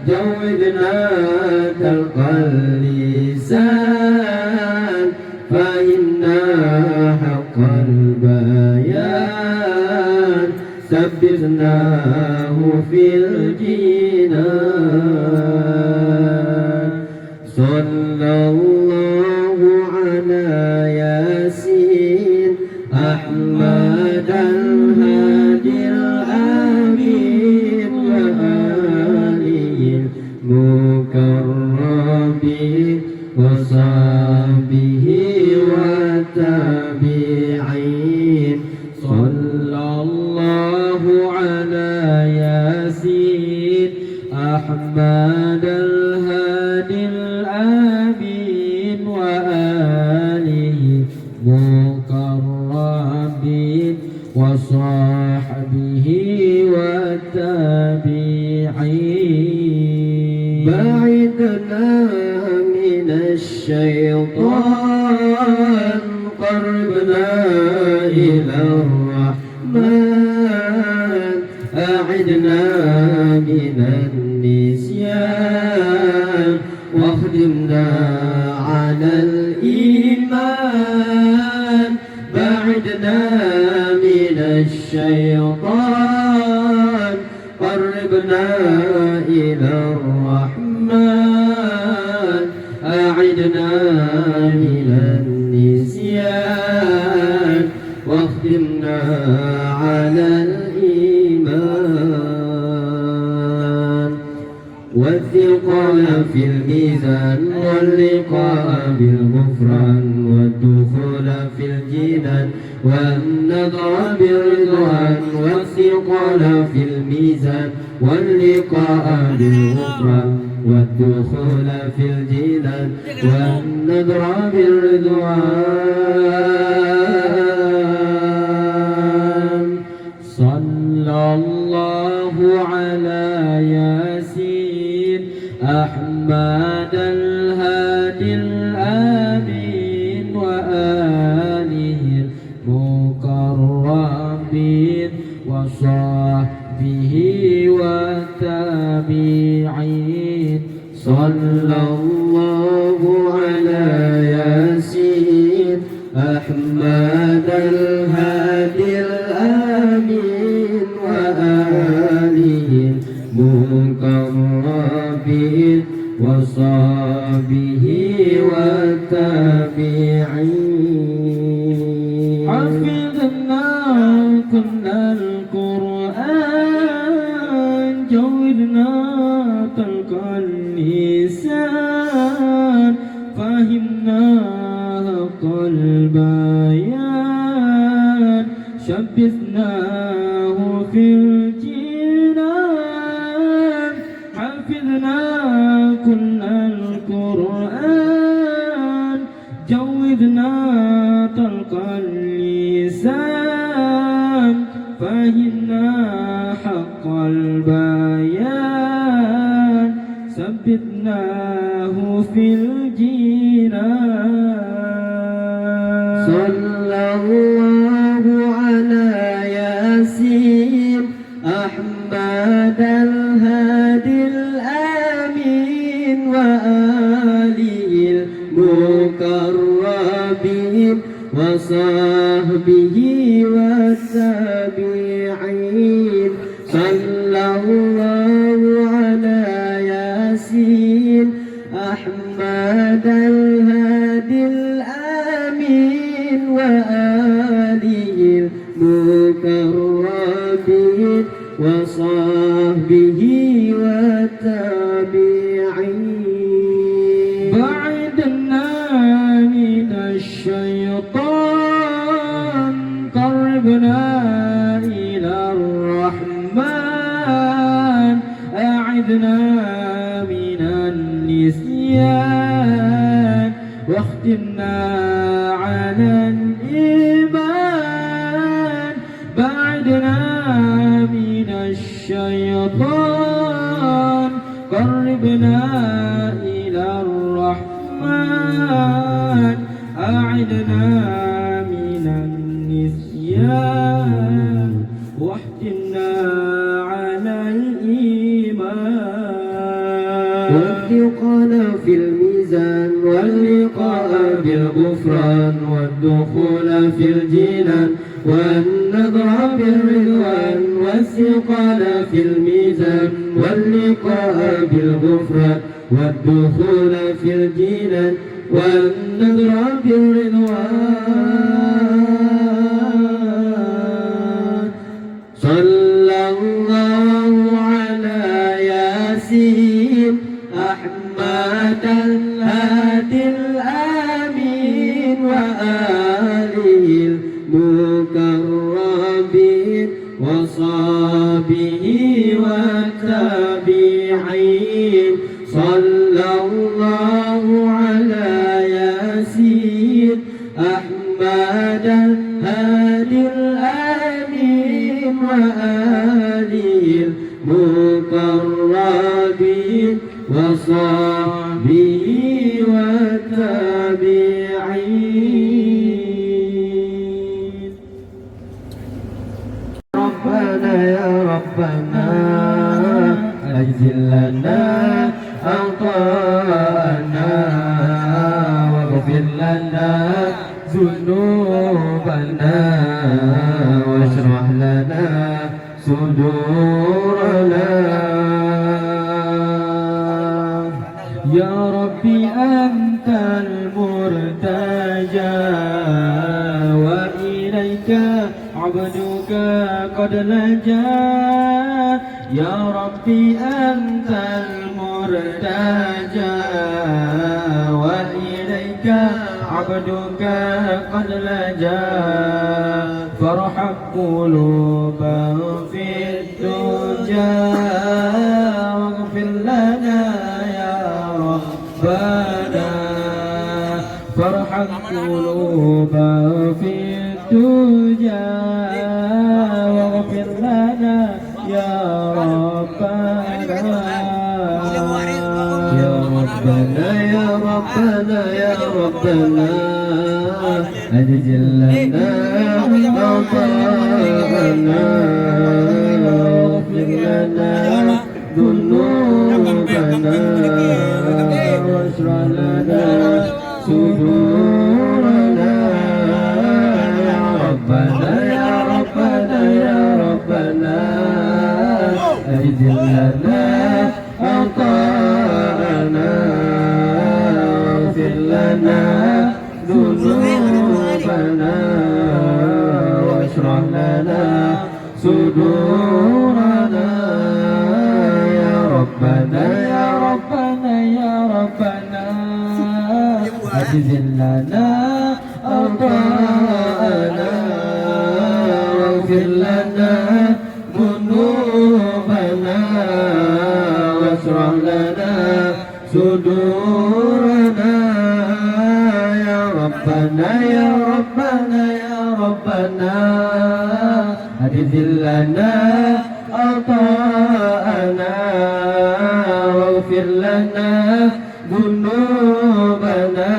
جودنا تلقى اللسان فإنا حق البيان سبقناه في الجنان صلى الله على ياسين أحمد الهادي الأمين وآله المكرمين وصحبه والتابعين صلى الله على ياسين أحمد الهادي الأمين وآله المكرمين وصحبه والتابعين بعدنا من الشيطان قربنا إلى الرحمن أعدنا من النسيان واخدمنا على الإيمان بعدنا من الشيطان قربنا إلى الرحمن أعدنا من النسيان واخدمنا على الإيمان والثقل في الميزان واللقاء بالغفران والدخول في الجنان والنظر بالرضوان والثقل في الميزان واللقاء بالغفران والدخول في الجنان والنظر بالرضوان صلى الله على ياسين أحمد الهادي الأمين وآله المكرمين وصحبه والتابعين صلى الله على ياسين أحمد الهادي الأمين وآله المكرمين وصحبه والتابعين حفظنا كنا القرآن جودنا تلقى اللسان فهمنا حق البيان شبثناه في الجنان حفظنا كنا القرآن جودنا تلقى اللسان فهمنا حق البيان ثبتناه في الجنان صلى الله على ياسين أحمد الهادي الأمين وآله المكرمين وصحبه والتابعين صلى الله على ياسين أحمد الهادي الأمين وآله المكرمين وصحبه والتابعين بعدنا من الشيطان قربنا إلى الرحمن أعذنا من النسيان واختمنا على الإيمان بعدنا من الشيطان قربنا إلى الرحمن أعذنا من النسيان واحتنا على الإيمان والثقل في الميزان واللقاء بالغفران والدخول في الجنان والنظر بالرضوان والثقل في الميزان واللقاء بالغفران والدخول في الجنان والنظر بالرضوان. صلى الله على ياسين أحمد الهادي الأمين وآله المكرمين وصحبه والتابعين. صلى الله على ياسين أحمد الهادي الأمين وآله المقربين وصحبه والتابعين. ربنا يا ربنا أجزل لنا أعطانا واغفر لنا ذنوبنا واشرح لنا صدورنا. يا ربي أنت المرتجى وإليك عبدك قد لجا. يا ربي أنت المرتجى وإليك عبدك قد لجا. فارحم قلوبا في الدجى واغفر لنا يا ربنا. فارحم قلوبا في الدجى واغفر لنا يا ربنا. يا ربنا يا ربنا يا ربنا أجزل لنا أعطانا واغفر لنا ذنوبنا واشرح لنا صدورنا. يا ربنا يا ربنا يا ربنا أجزل لنا أعطانا واغفر لنا ذنوبنا واشرح لنا صدورنا. يا ربنا يا ربنا يا ربنا أجزل لنا أعطانا واغفر لنا ذنوبنا واشرح لنا صدورنا. يا ربنا يا ربنا يا ربنا أجزل لنا أعطانا واغفر لنا ذنوبنا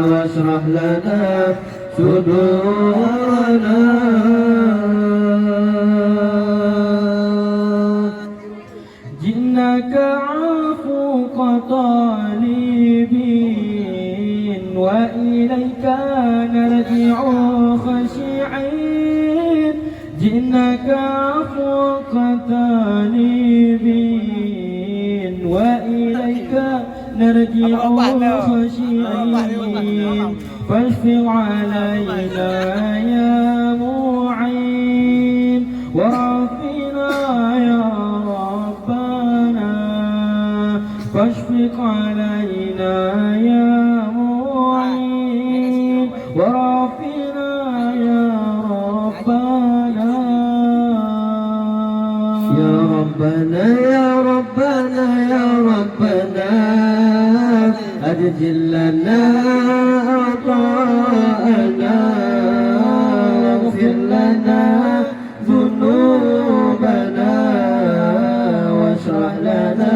واشرح لنا صدورنا. جئناك عفوك طالبين وإليك نرجع خاشعين. جئناك عفوك طالبين وإليك نرجع خاشعين. فاشفق علينا يا معين وعافنا يا ربنا. فاشفق علينا يا معين وعافنا يا ربنا. يا ربنا يا ربنا يا ربنا أجزل لنا أعطانا واغفر لنا ذنوبنا واشرح لنا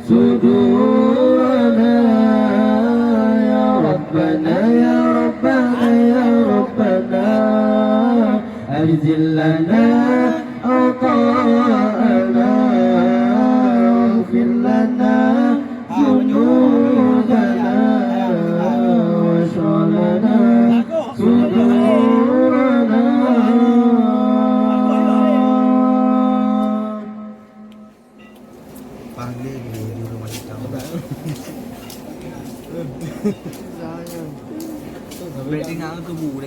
صدورنا. يا ربنا يا ربنا يا ربنا أجزل لنا أعطانا واغفر لنا Về đi ngang tubuh